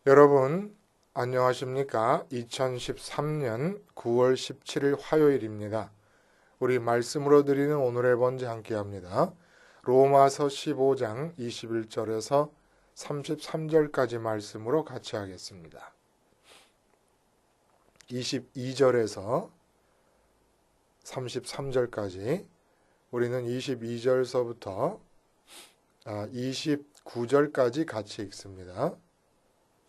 여러분, 안녕하십니까? 2013년 9월 17일 화요일입니다. 우리 말씀으로 드리는 오늘의 번제 함께 합니다. 로마서 15장 21절에서 33절까지 말씀으로 같이 하겠습니다. 22절에서 33절까지 우리는 22절서부터 29절까지 같이 읽습니다.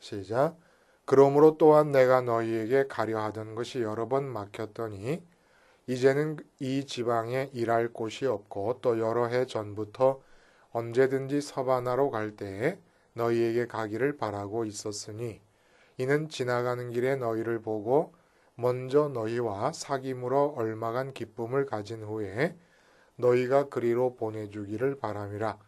시작. 그러므로 또한 내가 너희에게 가려 하던 것이 여러 번 막혔더니 이제는 이 지방에 일할 곳이 없고 또 여러 해 전부터 언제든지 서바나로 갈 때에 너희에게 가기를 바라고 있었으니 이는 지나가는 길에 너희를 보고 먼저 너희와 사귐으로 얼마간 기쁨을 가진 후에 너희가 그리로 보내주기를 바람이라.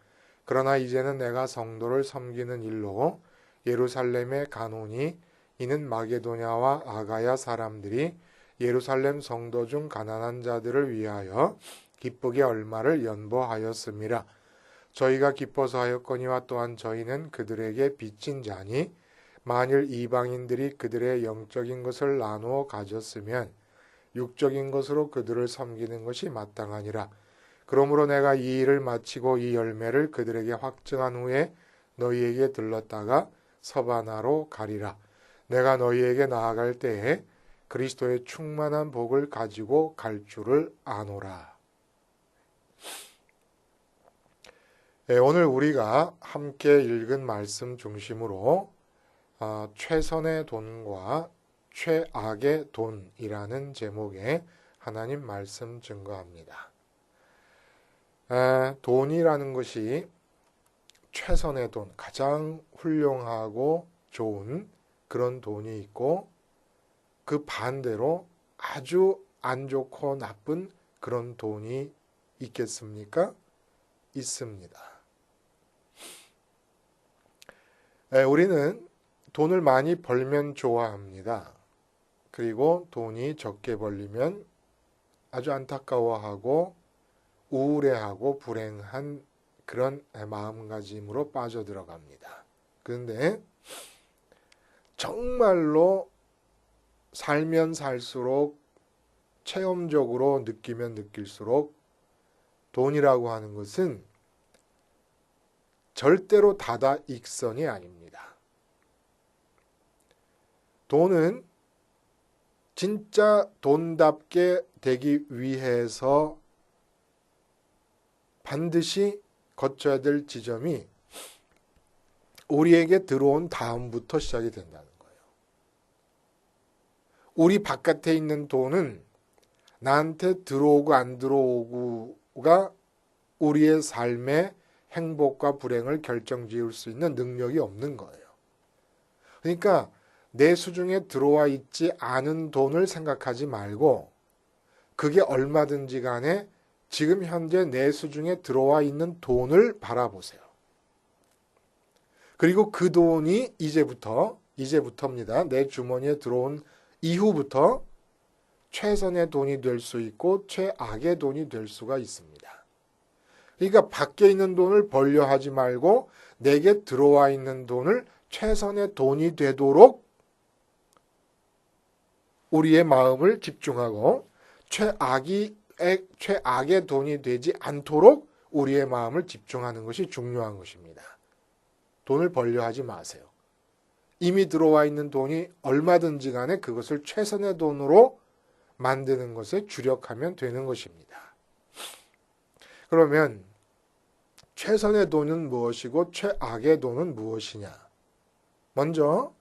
그러나 이제는 내가 성도를 섬기는 일로 예루살렘에 가노니 이는 마게도냐와 아가야 사람들이 예루살렘 성도 중 가난한 자들을 위하여 기쁘게 얼마를 연보하였음이라. 저희가 기뻐서 하였거니와 또한 저희는 그들에게 빚진 자니 만일 이방인들이 그들의 영적인 것을 나누어 가졌으면 육적인 것으로 그들을 섬기는 것이 마땅하니라. 그러므로 내가 이 일을 마치고 이 열매를 그들에게 확증한 후에 너희에게 들렀다가 서바나로 가리라. 내가 너희에게 나아갈 때에 그리스도의 충만한 복을 가지고 갈 줄을 아노라. 오늘 우리가 함께 읽은 말씀 중심으로 최선의 돈과 최악의 돈이라는 제목의 하나님 말씀 증거합니다. 돈이라는 것이 최선의 돈, 가장 훌륭하고 좋은 그런 돈이 있고 그 반대로 아주 안 좋고 나쁜 그런 돈이 있겠습니까? 있습니다. 우리는 돈을 많이 벌면 좋아합니다. 그리고 돈이 적게 벌리면 아주 안타까워하고 우울해하고 불행한 그런 마음가짐으로 빠져들어갑니다. 그런데 정말로 살면 살수록 체험적으로 느끼면 느낄수록 돈이라고 하는 것은 절대로 다다익선이 아닙니다. 돈은 진짜 돈답게 되기 위해서 반드시 거쳐야 될 지점이 우리에게 들어온 다음부터 시작이 된다는 거예요. 우리 바깥에 있는 돈은 나한테 들어오고 안 들어오고가 우리의 삶의 행복과 불행을 결정지을 수 있는 능력이 없는 거예요. 그러니까 내 수중에 들어와 있지 않은 돈을 생각하지 말고 그게 얼마든지 간에 지금 현재 내 수중에 들어와 있는 돈을 바라보세요. 그리고 그 돈이 이제부터입니다. 내 주머니에 들어온 이후부터 최선의 돈이 될 수 있고 최악의 돈이 될 수가 있습니다. 그러니까 밖에 있는 돈을 벌려 하지 말고 내게 들어와 있는 돈을 최선의 돈이 되도록 우리의 마음을 집중하고 최악의 돈이 되지 않도록 우리의 마음을 집중하는 것이 중요한 것입니다. 돈을 벌려 하지 마세요. 이미 들어와 있는 돈이 얼마든지 간에 그것을 최선의 돈으로 만드는 것에 주력하면 되는 것입니다. 그러면 최선의 돈은 무엇이고 최악의 돈은 무엇이냐? 먼저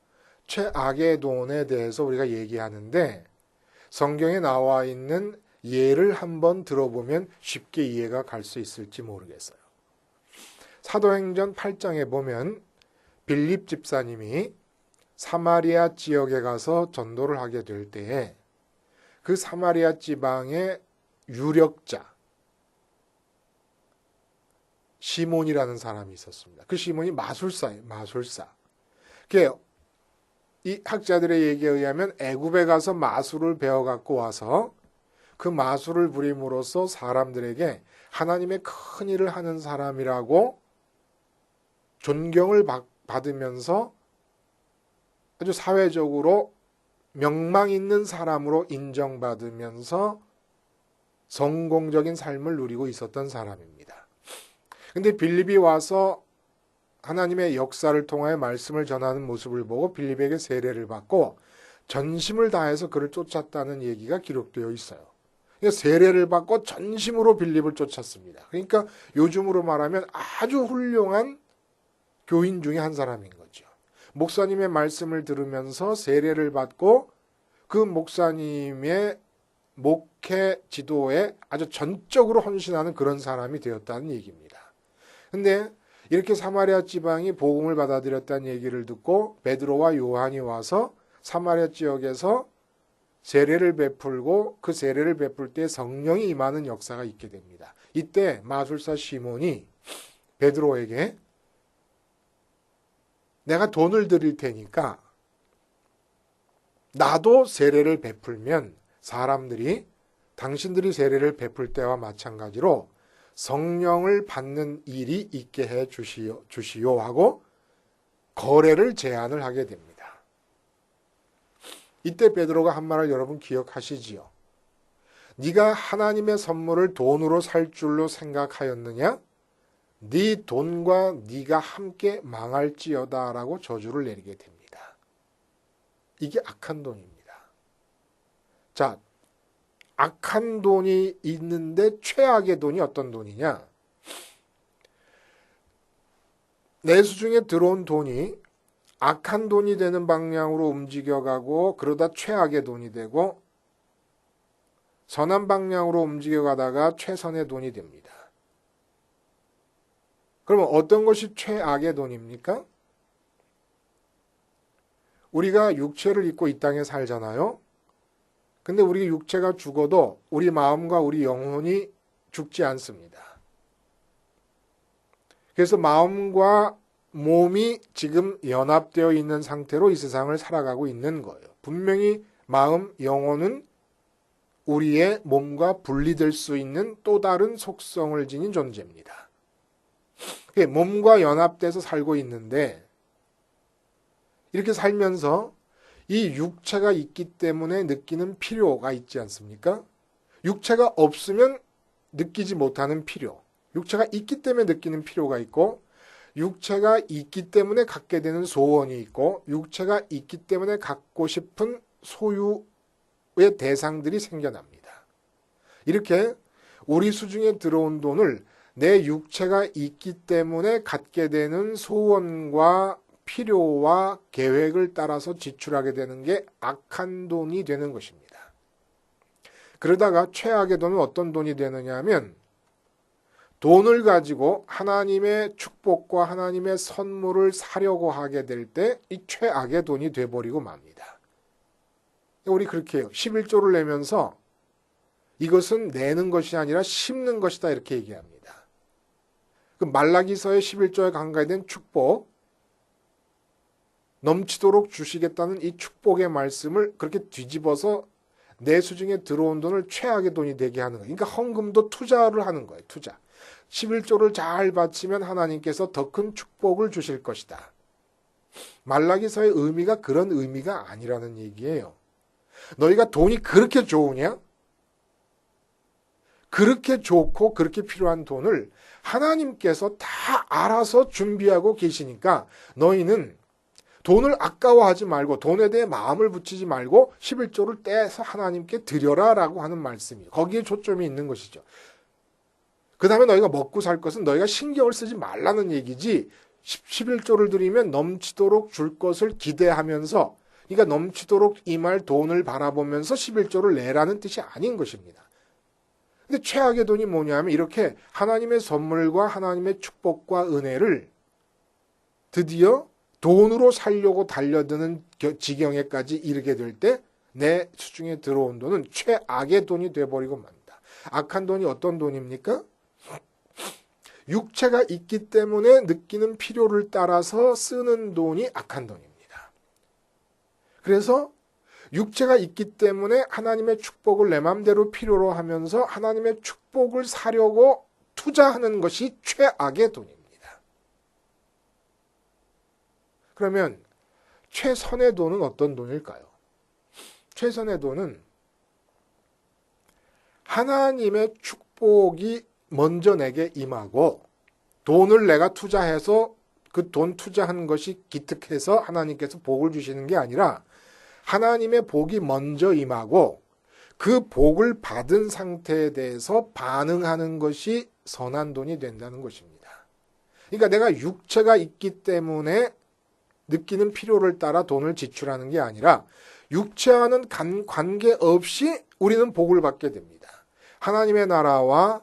최악의 돈에 대해서 우리가 얘기하는데 성경에 나와 있는 예를 한번 들어보면 쉽게 이해가 갈 수 있을지 모르겠어요. 사도행전 8장에 보면 빌립 집사님이 사마리아 지역에 가서 전도를 하게 될 때에 그 사마리아 지방의 유력자 시몬이라는 사람이 있었습니다. 그 시몬이 마술사예요. 마술사. 이 학자들의 얘기에 의하면 애굽에 가서 마술을 배워갖고 와서 그 마술을 부림으로써 사람들에게 하나님의 큰 일을 하는 사람이라고 존경을 받으면서 아주 사회적으로 명망 있는 사람으로 인정받으면서 성공적인 삶을 누리고 있었던 사람입니다. 근데 빌립이 와서 하나님의 역사를 통하여 말씀을 전하는 모습을 보고 빌립에게 세례를 받고 전심을 다해서 그를 쫓았다는 얘기가 기록되어 있어요. 그러니까 세례를 받고 전심으로 빌립을 쫓았습니다. 그러니까 요즘으로 말하면 아주 훌륭한 교인 중에 한 사람인 거죠. 목사님의 말씀을 들으면서 세례를 받고 그 목사님의 목회 지도에 아주 전적으로 헌신하는 그런 사람이 되었다는 얘기입니다. 근데 이렇게 사마리아 지방이 복음을 받아들였다는 얘기를 듣고 베드로와 요한이 와서 사마리아 지역에서 세례를 베풀고 그 세례를 베풀 때 성령이 임하는 역사가 있게 됩니다. 이때 마술사 시몬이 베드로에게 내가 돈을 드릴 테니까 나도 세례를 베풀면 사람들이 당신들이 세례를 베풀 때와 마찬가지로 성령을 받는 일이 있게 해 주시오 하고 거래를 제안을 하게 됩니다. 이때 베드로가 한 말을 여러분 기억하시지요? 네가 하나님의 선물을 돈으로 살 줄로 생각하였느냐? 네 돈과 네가 함께 망할지어다 라고 저주를 내리게 됩니다. 이게 악한 돈입니다. 자, 악한 돈이 있는데 최악의 돈이 어떤 돈이냐? 내수 중에 들어온 돈이 악한 돈이 되는 방향으로 움직여가고 그러다 최악의 돈이 되고 선한 방향으로 움직여가다가 최선의 돈이 됩니다. 그러면 어떤 것이 최악의 돈입니까? 우리가 육체를 입고 이 땅에 살잖아요. 근데 우리 육체가 죽어도 우리 마음과 우리 영혼이 죽지 않습니다. 그래서 마음과 몸이 지금 연합되어 있는 상태로 이 세상을 살아가고 있는 거예요. 분명히 마음, 영혼은 우리의 몸과 분리될 수 있는 또 다른 속성을 지닌 존재입니다. 몸과 연합돼서 살고 있는데 이렇게 살면서 이 육체가 있기 때문에 느끼는 필요가 있지 않습니까? 육체가 없으면 느끼지 못하는 필요. 육체가 있기 때문에 느끼는 필요가 있고 육체가 있기 때문에 갖게 되는 소원이 있고 육체가 있기 때문에 갖고 싶은 소유의 대상들이 생겨납니다. 이렇게 우리 수중에 들어온 돈을 내 육체가 있기 때문에 갖게 되는 소원과 필요와 계획을 따라서 지출하게 되는 게 악한 돈이 되는 것입니다. 그러다가 최악의 돈은 어떤 돈이 되느냐 하면 돈을 가지고 하나님의 축복과 하나님의 선물을 사려고 하게 될 때 이 최악의 돈이 돼버리고 맙니다. 우리 그렇게 해요. 11조를 내면서 이것은 내는 것이 아니라 심는 것이다 이렇게 얘기합니다. 그 말라기서의 11조에 간과된 축복, 넘치도록 주시겠다는 이 축복의 말씀을 그렇게 뒤집어서 내 수중에 들어온 돈을 최악의 돈이 되게 하는 거예요. 그러니까 헌금도 투자를 하는 거예요. 투자. 11조를 잘 바치면 하나님께서 더 큰 축복을 주실 것이다. 말라기서의 의미가 그런 의미가 아니라는 얘기예요. 너희가 돈이 그렇게 좋으냐? 그렇게 좋고 그렇게 필요한 돈을 하나님께서 다 알아서 준비하고 계시니까 너희는 돈을 아까워하지 말고 돈에 대해 마음을 붙이지 말고 11조를 떼서 하나님께 드려라 라고 하는 말씀이에요. 거기에 초점이 있는 것이죠. 그 다음에 너희가 먹고 살 것은 너희가 신경을 쓰지 말라는 얘기지 11조를 드리면 넘치도록 줄 것을 기대하면서 그러니까 넘치도록 임할 돈을 바라보면서 11조를 내라는 뜻이 아닌 것입니다. 근데 최악의 돈이 뭐냐면 이렇게 하나님의 선물과 하나님의 축복과 은혜를 드디어 돈으로 살려고 달려드는 지경에까지 이르게 될 때 내 수중에 들어온 돈은 최악의 돈이 돼버리고 맙니다. 악한 돈이 어떤 돈입니까? 육체가 있기 때문에 느끼는 필요를 따라서 쓰는 돈이 악한 돈입니다. 그래서 육체가 있기 때문에 하나님의 축복을 내 맘대로 필요로 하면서 하나님의 축복을 사려고 투자하는 것이 최악의 돈입니다. 그러면 최선의 돈은 어떤 돈일까요? 최선의 돈은 하나님의 축복이 먼저 내게 임하고 돈을 내가 투자해서 그 돈 투자한 것이 기특해서 하나님께서 복을 주시는 게 아니라 하나님의 복이 먼저 임하고 그 복을 받은 상태에 대해서 반응하는 것이 선한 돈이 된다는 것입니다. 그러니까 내가 육체가 있기 때문에 느끼는 필요를 따라 돈을 지출하는 게 아니라 육체와는 관계없이 우리는 복을 받게 됩니다. 하나님의 나라와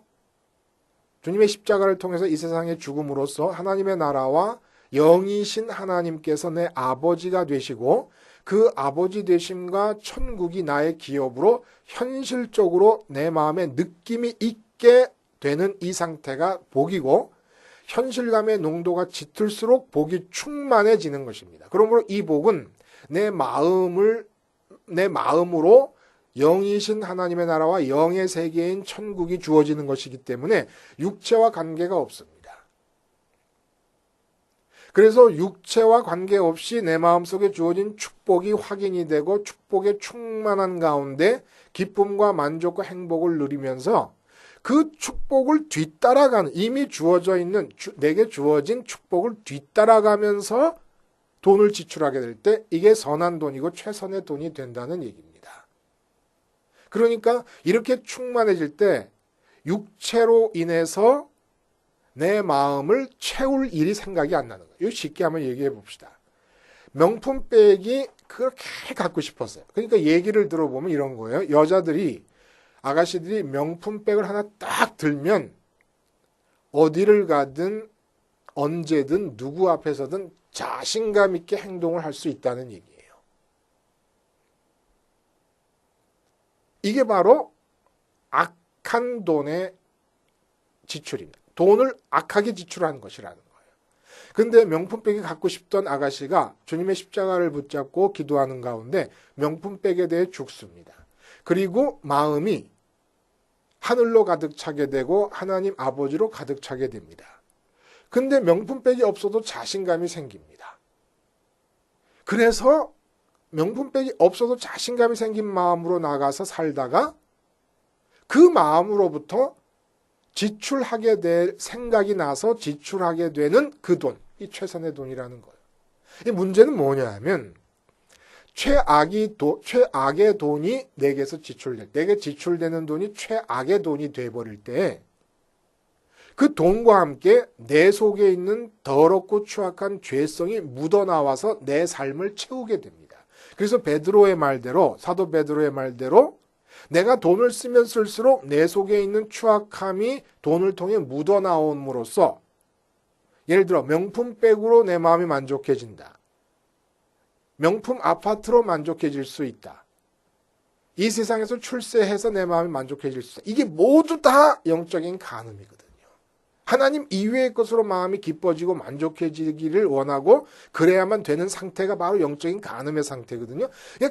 주님의 십자가를 통해서 이 세상에 죽음으로써 하나님의 나라와 영이신 하나님께서 내 아버지가 되시고 그 아버지 되심과 천국이 나의 기업으로 현실적으로 내 마음에 느낌이 있게 되는 이 상태가 복이고 현실감의 농도가 짙을수록 복이 충만해지는 것입니다. 그러므로 이 복은 내 마음으로 영이신 하나님의 나라와 영의 세계인 천국이 주어지는 것이기 때문에 육체와 관계가 없습니다. 그래서 육체와 관계없이 내 마음속에 주어진 축복이 확인이 되고 축복의 충만한 가운데 기쁨과 만족과 행복을 누리면서 그 축복을 뒤따라가는 이미 주어져 있는 내게 주어진 축복을 뒤따라가면서 돈을 지출하게 될 때 이게 선한 돈이고 최선의 돈이 된다는 얘기입니다. 그러니까 이렇게 충만해질 때 육체로 인해서 내 마음을 채울 일이 생각이 안 나는 거예요. 이거 쉽게 한번 얘기해 봅시다. 명품백이 그렇게 갖고 싶었어요. 그러니까 얘기를 들어보면 이런 거예요. 아가씨들이 명품백을 하나 딱 들면 어디를 가든 언제든 누구 앞에서든 자신감 있게 행동을 할 수 있다는 얘기예요. 이게 바로 악한 돈의 지출입니다. 돈을 악하게 지출하는 것이라는 거예요. 근데 명품백이 갖고 싶던 아가씨가 주님의 십자가를 붙잡고 기도하는 가운데 명품백에 대해 죽습니다. 그리고 마음이 하늘로 가득 차게 되고 하나님 아버지로 가득 차게 됩니다. 근데 명품백이 없어도 자신감이 생깁니다. 그래서 명품백이 없어도 자신감이 생긴 마음으로 나가서 살다가 그 마음으로부터 지출하게 될 생각이 나서 지출하게 되는 그 돈, 이 최선의 돈이라는 거예요. 이 문제는 뭐냐 하면 최악의 돈이 내게서 내게 지출되는 돈이 최악의 돈이 돼버릴 때 그 돈과 함께 내 속에 있는 더럽고 추악한 죄성이 묻어나와서 내 삶을 채우게 됩니다. 그래서 사도 베드로의 말대로 내가 돈을 쓰면 쓸수록 내 속에 있는 추악함이 돈을 통해 묻어나옴으로써 예를 들어 명품백으로 내 마음이 만족해진다. 명품 아파트로 만족해질 수 있다. 이 세상에서 출세해서 내 마음이 만족해질 수 있다. 이게 모두 다 영적인 간음이거든요. 하나님 이외의 것으로 마음이 기뻐지고 만족해지기를 원하고 그래야만 되는 상태가 바로 영적인 간음의 상태거든요.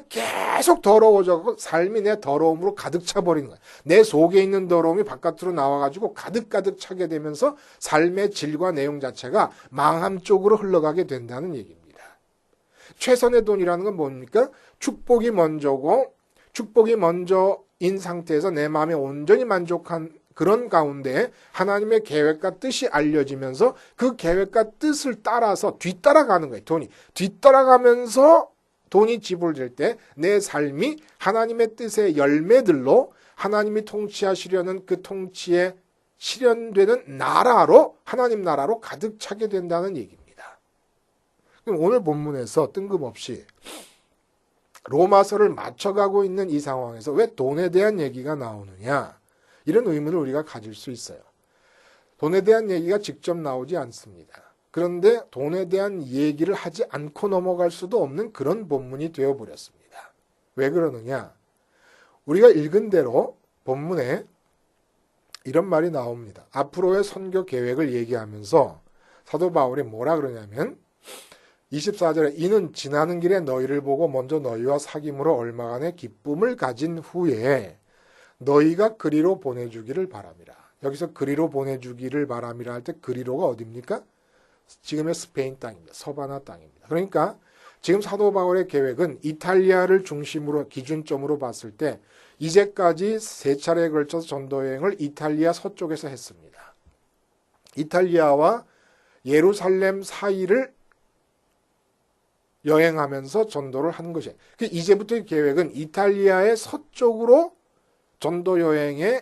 계속 더러워져서 삶이 내 더러움으로 가득 차버리는 거예요. 내 속에 있는 더러움이 바깥으로 나와가지고 가득 차게 되면서 삶의 질과 내용 자체가 망함 쪽으로 흘러가게 된다는 얘기입니다. 최선의 돈이라는 건 뭡니까? 축복이 먼저인 상태에서 내 마음에 온전히 만족한 그런 가운데 하나님의 계획과 뜻이 알려지면서 그 계획과 뜻을 따라서 뒤따라가는 거예요. 돈이 뒤따라가면서 돈이 지불될 때 내 삶이 하나님의 뜻의 열매들로 하나님이 통치하시려는 그 통치에 실현되는 나라로 하나님 나라로 가득 차게 된다는 얘기입니다. 그럼 오늘 본문에서 뜬금없이 로마서를 맞춰가고 있는 이 상황에서 왜 돈에 대한 얘기가 나오느냐? 이런 의문을 우리가 가질 수 있어요. 돈에 대한 얘기가 직접 나오지 않습니다. 그런데 돈에 대한 얘기를 하지 않고 넘어갈 수도 없는 그런 본문이 되어버렸습니다. 왜 그러느냐? 우리가 읽은 대로 본문에 이런 말이 나옵니다. 앞으로의 선교 계획을 얘기하면서 사도 바울이 뭐라 그러냐면 24절에 이는 지나는 길에 너희를 보고 먼저 너희와 사귐으로 얼마간의 기쁨을 가진 후에 너희가 그리로 보내주기를 바람이라. 여기서 그리로 보내주기를 바람이라 할 때 그리로가 어디입니까? 지금의 스페인 땅입니다. 서바나 땅입니다. 그러니까 지금 사도 바울의 계획은 이탈리아를 중심으로 기준점으로 봤을 때 이제까지 3차례에 걸쳐서 전도 여행을 이탈리아 서쪽에서 했습니다. 이탈리아와 예루살렘 사이를 여행하면서 전도를 하는 것이에요. 이제부터의 계획은 이탈리아의 서쪽으로 전도 여행의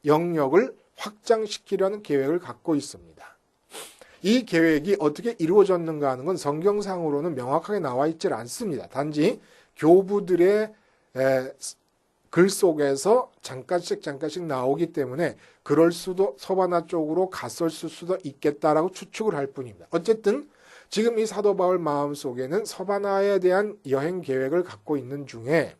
영역을 확장시키려는 계획을 갖고 있습니다. 이 계획이 어떻게 이루어졌는가 하는 건 성경상으로는 명확하게 나와 있질 않습니다. 단지 교부들의 글 속에서 잠깐씩 나오기 때문에 그럴 수도 서바나 쪽으로 갔을 수도 있겠다라고 추측을 할 뿐입니다. 어쨌든 지금 이 사도 바울 마음속에는 서바나에 대한 여행 계획을 갖고 있는 중에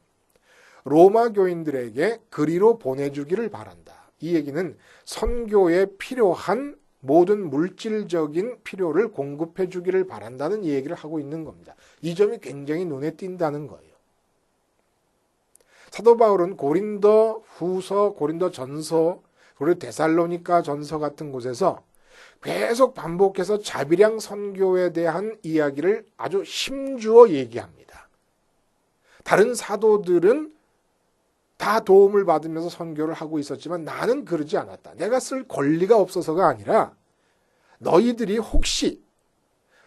로마 교인들에게 그리로 보내주기를 바란다. 이 얘기는 선교에 필요한 모든 물질적인 필요를 공급해 주기를 바란다는 얘기를 하고 있는 겁니다. 이 점이 굉장히 눈에 띈다는 거예요. 사도 바울은 고린도 후서, 고린도 전서, 그리고 데살로니가 전서 같은 곳에서 계속 반복해서 자비량 선교에 대한 이야기를 아주 힘주어 얘기합니다. 다른 사도들은 다 도움을 받으면서 선교를 하고 있었지만 나는 그러지 않았다. 내가 쓸 권리가 없어서가 아니라 너희들이 혹시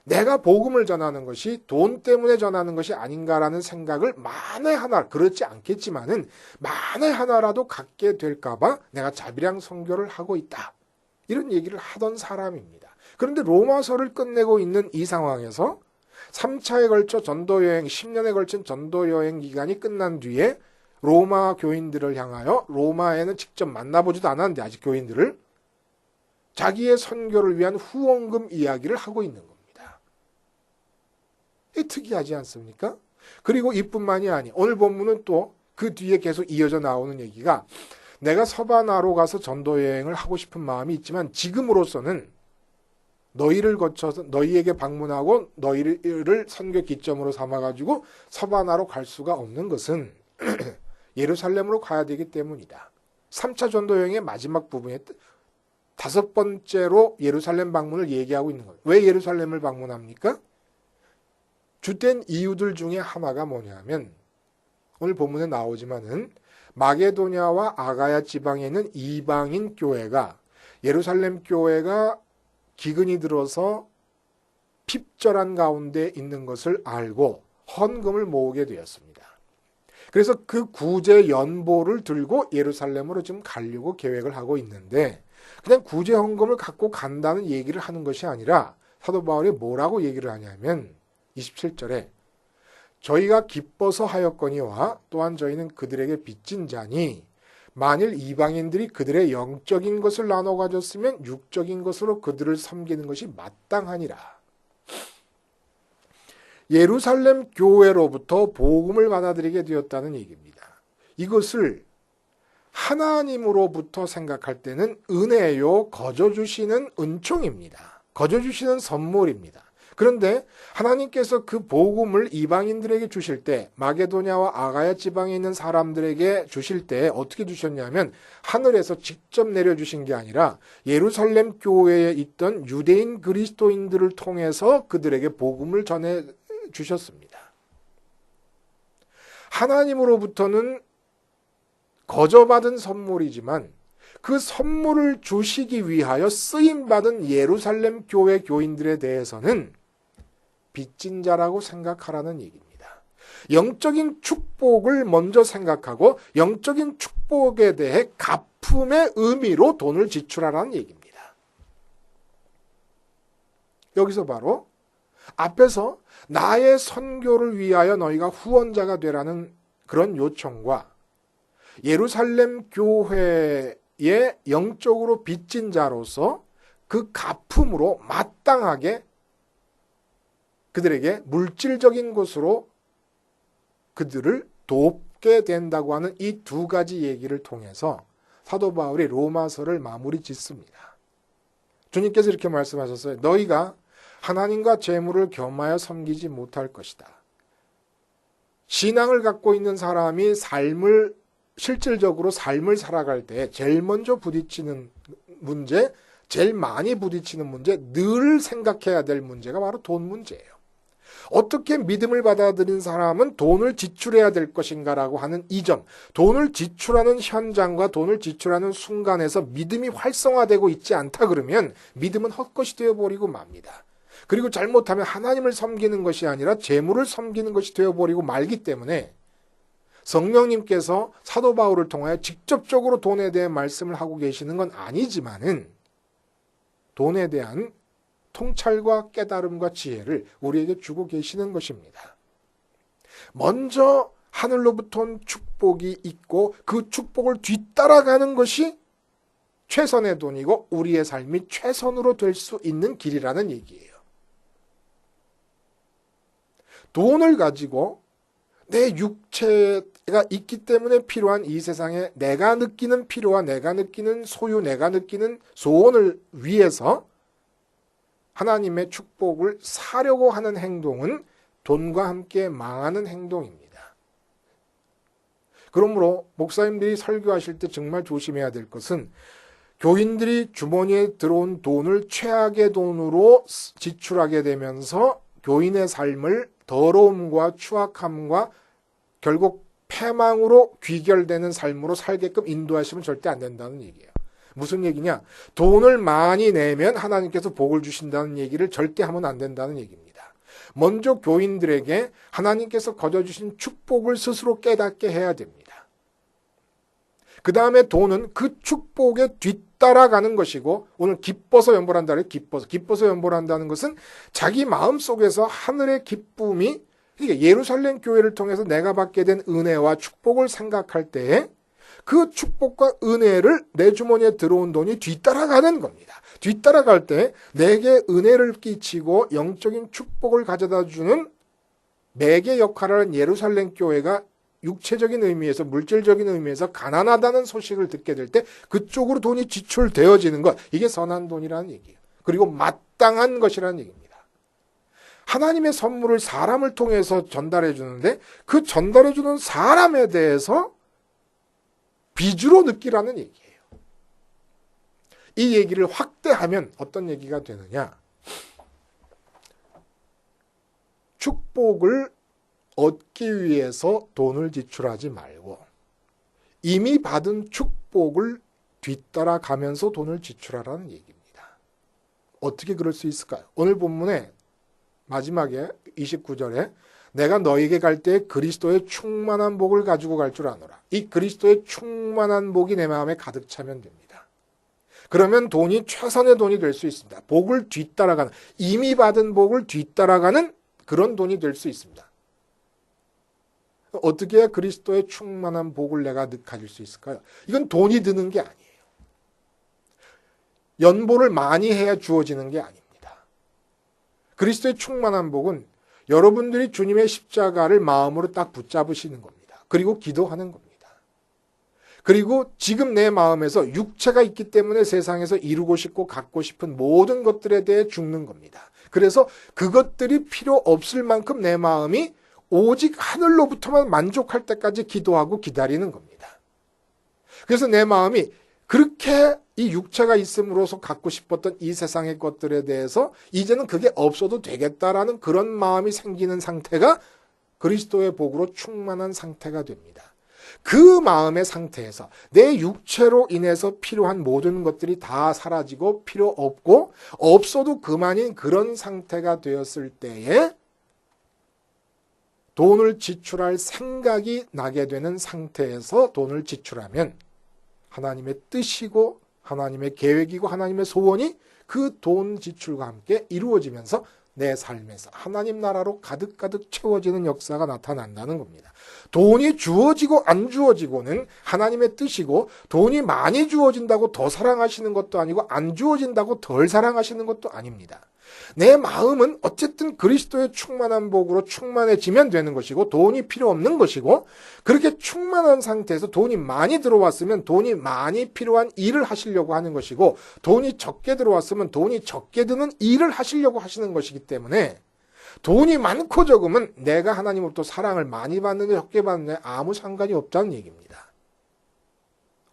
내가 복음을 전하는 것이 돈 때문에 전하는 것이 아닌가라는 생각을 만에 하나, 그렇지 않겠지만은 만에 하나라도 갖게 될까봐 내가 자비량 선교를 하고 있다. 이런 얘기를 하던 사람입니다. 그런데 로마서를 끝내고 있는 이 상황에서 3차에 걸쳐 전도여행, 10년에 걸친 전도여행 기간이 끝난 뒤에 로마 교인들을 향하여 로마에는 직접 만나보지도 않았는데 아직 교인들을 자기의 선교를 위한 후원금 이야기를 하고 있는 겁니다. 이 특이하지 않습니까? 그리고 이뿐만이 아니 오늘 본문은 또 그 뒤에 계속 이어져 나오는 얘기가 내가 서바나로 가서 전도여행을 하고 싶은 마음이 있지만 지금으로서는 너희를 거쳐서 너희에게 방문하고 너희를 선교 기점으로 삼아가지고 서바나로 갈 수가 없는 것은 예루살렘으로 가야 되기 때문이다. 3차 전도여행의 마지막 부분에 5번째로 예루살렘 방문을 얘기하고 있는 거예요. 왜 예루살렘을 방문합니까? 주된 이유들 중에 하나가 뭐냐면 오늘 본문에 나오지만은 마게도냐와 아가야 지방에 있는 이방인 교회가 예루살렘 교회가 기근이 들어서 핍절한 가운데 있는 것을 알고 헌금을 모으게 되었습니다. 그래서 그 구제 연보를 들고 예루살렘으로 지금 가려고 계획을 하고 있는데 그냥 구제 헌금을 갖고 간다는 얘기를 하는 것이 아니라 사도 바울이 뭐라고 얘기를 하냐면 27절에 저희가 기뻐서 하였거니와 또한 저희는 그들에게 빚진 자니 만일 이방인들이 그들의 영적인 것을 나눠 가졌으면 육적인 것으로 그들을 섬기는 것이 마땅하니라. 예루살렘 교회로부터 복음을 받아들이게 되었다는 얘기입니다. 이것을 하나님으로부터 생각할 때는 은혜요, 거저 주시는 은총입니다. 거저 주시는 선물입니다. 그런데 하나님께서 그 복음을 이방인들에게 주실 때 마게도냐와 아가야 지방에 있는 사람들에게 주실 때 어떻게 주셨냐면 하늘에서 직접 내려주신 게 아니라 예루살렘 교회에 있던 유대인 그리스도인들을 통해서 그들에게 복음을 전해 주셨습니다. 하나님으로부터는 거저받은 선물이지만 그 선물을 주시기 위하여 쓰임받은 예루살렘 교회 교인들에 대해서는 빚진 자라고 생각하라는 얘기입니다. 영적인 축복을 먼저 생각하고 영적인 축복에 대해 갚음의 의미로 돈을 지출하라는 얘기입니다. 여기서 바로 앞에서 나의 선교를 위하여 너희가 후원자가 되라는 그런 요청과 예루살렘 교회의 영적으로 빚진 자로서 그 갚음으로 마땅하게 그들에게 물질적인 것으로 그들을 돕게 된다고 하는 이 두 가지 얘기를 통해서 사도 바울이 로마서를 마무리 짓습니다. 주님께서 이렇게 말씀하셨어요. 너희가 하나님과 재물을 겸하여 섬기지 못할 것이다. 신앙을 갖고 있는 사람이 실질적으로 삶을 살아갈 때 제일 먼저 부딪히는 문제, 제일 많이 부딪히는 문제, 늘 생각해야 될 문제가 바로 돈 문제예요. 어떻게 믿음을 받아들인 사람은 돈을 지출해야 될 것인가라고 하는 이 점, 돈을 지출하는 현장과 돈을 지출하는 순간에서 믿음이 활성화되고 있지 않다 그러면 믿음은 헛것이 되어버리고 맙니다. 그리고 잘못하면 하나님을 섬기는 것이 아니라 재물을 섬기는 것이 되어버리고 말기 때문에 성령님께서 사도 바울을 통하여 직접적으로 돈에 대해 말씀을 하고 계시는 건 아니지만은 돈에 대한 통찰과 깨달음과 지혜를 우리에게 주고 계시는 것입니다. 먼저 하늘로부터 온 축복이 있고 그 축복을 뒤따라가는 것이 최선의 돈이고 우리의 삶이 최선으로 될 수 있는 길이라는 얘기예요. 돈을 가지고 내 육체가 있기 때문에 필요한 이 세상에 내가 느끼는 필요와 내가 느끼는 소유, 내가 느끼는 소원을 위해서 하나님의 축복을 사려고 하는 행동은 돈과 함께 망하는 행동입니다. 그러므로 목사님들이 설교하실 때 정말 조심해야 될 것은 교인들이 주머니에 들어온 돈을 최악의 돈으로 지출하게 되면서 교인의 삶을 더러움과 추악함과 결국 패망으로 귀결되는 삶으로 살게끔 인도하시면 절대 안 된다는 얘기예요. 무슨 얘기냐? 돈을 많이 내면 하나님께서 복을 주신다는 얘기를 절대 하면 안 된다는 얘기입니다. 먼저 교인들에게 하나님께서 거둬주신 축복을 스스로 깨닫게 해야 됩니다. 그 다음에 돈은 그 축복에 뒤따라가는 것이고, 오늘 기뻐서 연보한다 그래요. 기뻐서 연보한다는 것은 자기 마음속에서 하늘의 기쁨이, 그러니까 예루살렘 교회를 통해서 내가 받게 된 은혜와 축복을 생각할 때에 그 축복과 은혜를 내 주머니에 들어온 돈이 뒤따라가는 겁니다. 뒤따라갈 때 내게 은혜를 끼치고 영적인 축복을 가져다 주는 매개 역할을 하는 예루살렘 교회가 육체적인 의미에서, 물질적인 의미에서 가난하다는 소식을 듣게 될 때 그쪽으로 돈이 지출되어지는 것, 이게 선한 돈이라는 얘기예요. 그리고 마땅한 것이라는 얘기입니다. 하나님의 선물을 사람을 통해서 전달해 주는데 그 전달해 주는 사람에 대해서 비주로 느끼라는 얘기예요. 이 얘기를 확대하면 어떤 얘기가 되느냐? 축복을 얻기 위해서 돈을 지출하지 말고 이미 받은 축복을 뒤따라가면서 돈을 지출하라는 얘기입니다. 어떻게 그럴 수 있을까요? 오늘 본문에 마지막에 29절에 내가 너에게 갈 때 그리스도의 충만한 복을 가지고 갈 줄 아노라. 이 그리스도의 충만한 복이 내 마음에 가득 차면 됩니다. 그러면 돈이 최선의 돈이 될 수 있습니다. 복을 뒤따라가는, 이미 받은 복을 뒤따라가는 그런 돈이 될 수 있습니다. 어떻게 해야 그리스도의 충만한 복을 내가 가질 수 있을까요? 이건 돈이 드는 게 아니에요. 연보를 많이 해야 주어지는 게 아닙니다. 그리스도의 충만한 복은 여러분들이 주님의 십자가를 마음으로 딱 붙잡으시는 겁니다. 그리고 기도하는 겁니다. 그리고 지금 내 마음에서 육체가 있기 때문에 세상에서 이루고 싶고 갖고 싶은 모든 것들에 대해 죽는 겁니다. 그래서 그것들이 필요 없을 만큼 내 마음이 오직 하늘로부터만 만족할 때까지 기도하고 기다리는 겁니다. 그래서 내 마음이 그렇게 이 육체가 있음으로써 갖고 싶었던 이 세상의 것들에 대해서 이제는 그게 없어도 되겠다라는 그런 마음이 생기는 상태가 그리스도의 복으로 충만한 상태가 됩니다. 그 마음의 상태에서 내 육체로 인해서 필요한 모든 것들이 다 사라지고 필요 없고 없어도 그만인 그런 상태가 되었을 때에 돈을 지출할 생각이 나게 되는 상태에서 돈을 지출하면 하나님의 뜻이고 하나님의 계획이고 하나님의 소원이 그 돈 지출과 함께 이루어지면서 내 삶에서 하나님 나라로 가득가득 채워지는 역사가 나타난다는 겁니다. 돈이 주어지고 안 주어지고는 하나님의 뜻이고 돈이 많이 주어진다고 더 사랑하시는 것도 아니고 안 주어진다고 덜 사랑하시는 것도 아닙니다. 내 마음은 어쨌든 그리스도의 충만한 복으로 충만해지면 되는 것이고 돈이 필요 없는 것이고 그렇게 충만한 상태에서 돈이 많이 들어왔으면 돈이 많이 필요한 일을 하시려고 하는 것이고 돈이 적게 들어왔으면 돈이 적게 드는 일을 하시려고 하시는 것이기 때문에 돈이 많고 적으면 내가 하나님으로부터 사랑을 많이 받느냐 적게 받느냐 아무 상관이 없다는 얘기입니다.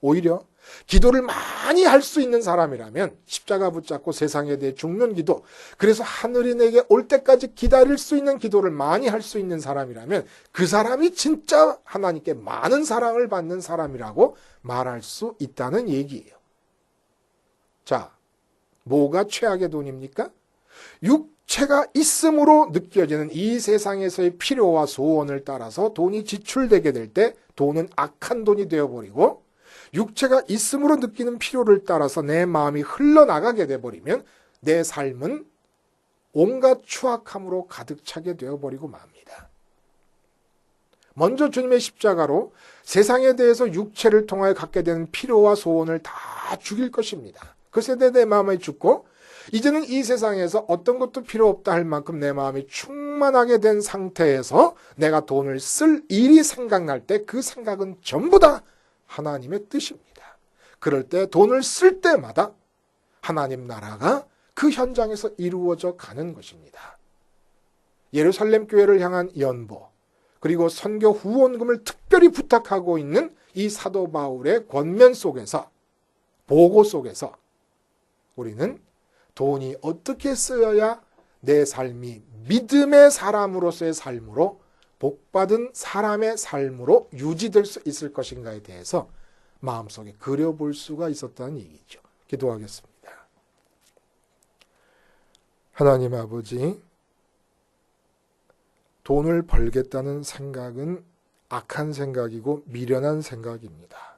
오히려 기도를 많이 할 수 있는 사람이라면 십자가 붙잡고 세상에 대해 죽는 기도, 그래서 하늘이 내게 올 때까지 기다릴 수 있는 기도를 많이 할 수 있는 사람이라면 그 사람이 진짜 하나님께 많은 사랑을 받는 사람이라고 말할 수 있다는 얘기예요. 자, 뭐가 최악의 돈입니까? 육체가 있음으로 느껴지는 이 세상에서의 필요와 소원을 따라서 돈이 지출되게 될 때 돈은 악한 돈이 되어버리고, 육체가 있음으로 느끼는 필요를 따라서 내 마음이 흘러나가게 돼버리면 내 삶은 온갖 추악함으로 가득 차게 되어버리고 맙니다. 먼저 주님의 십자가로 세상에 대해서 육체를 통하여 갖게 되는 필요와 소원을 다 죽일 것입니다. 그것에 대해 내 마음이 죽고, 이제는 이 세상에서 어떤 것도 필요 없다 할 만큼 내 마음이 충만하게 된 상태에서 내가 돈을 쓸 일이 생각날 때 그 생각은 전부 다 하나님의 뜻입니다. 그럴 때 돈을 쓸 때마다 하나님 나라가 그 현장에서 이루어져 가는 것입니다. 예루살렘 교회를 향한 연보, 그리고 선교 후원금을 특별히 부탁하고 있는 이 사도 바울의 권면 속에서, 보고 속에서 우리는 돈이 어떻게 쓰여야 내 삶이 믿음의 사람으로서의 삶으로, 복받은 사람의 삶으로 유지될 수 있을 것인가에 대해서 마음속에 그려볼 수가 있었다는 얘기죠. 기도하겠습니다. 하나님 아버지, 돈을 벌겠다는 생각은 악한 생각이고 미련한 생각입니다.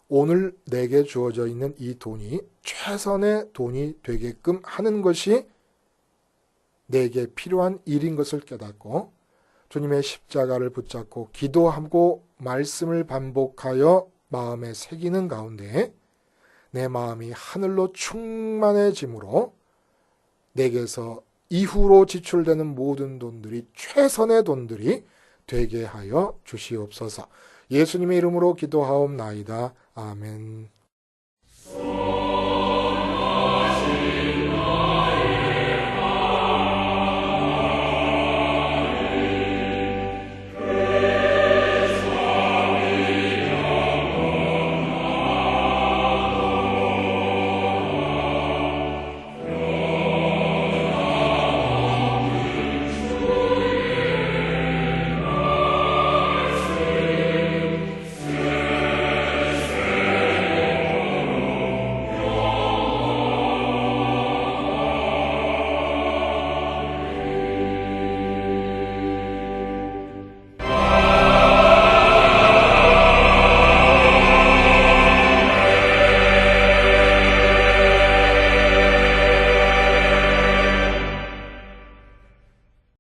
오늘 내게 주어져 있는 이 돈이 최선의 돈이 되게끔 하는 것이 내게 필요한 일인 것을 깨닫고 주님의 십자가를 붙잡고 기도하고 말씀을 반복하여 마음에 새기는 가운데 내 마음이 하늘로 충만해짐으로 내게서 이후로 지출되는 모든 돈들이 최선의 돈들이 되게 하여 주시옵소서. 예수님의 이름으로 기도하옵나이다. 아멘.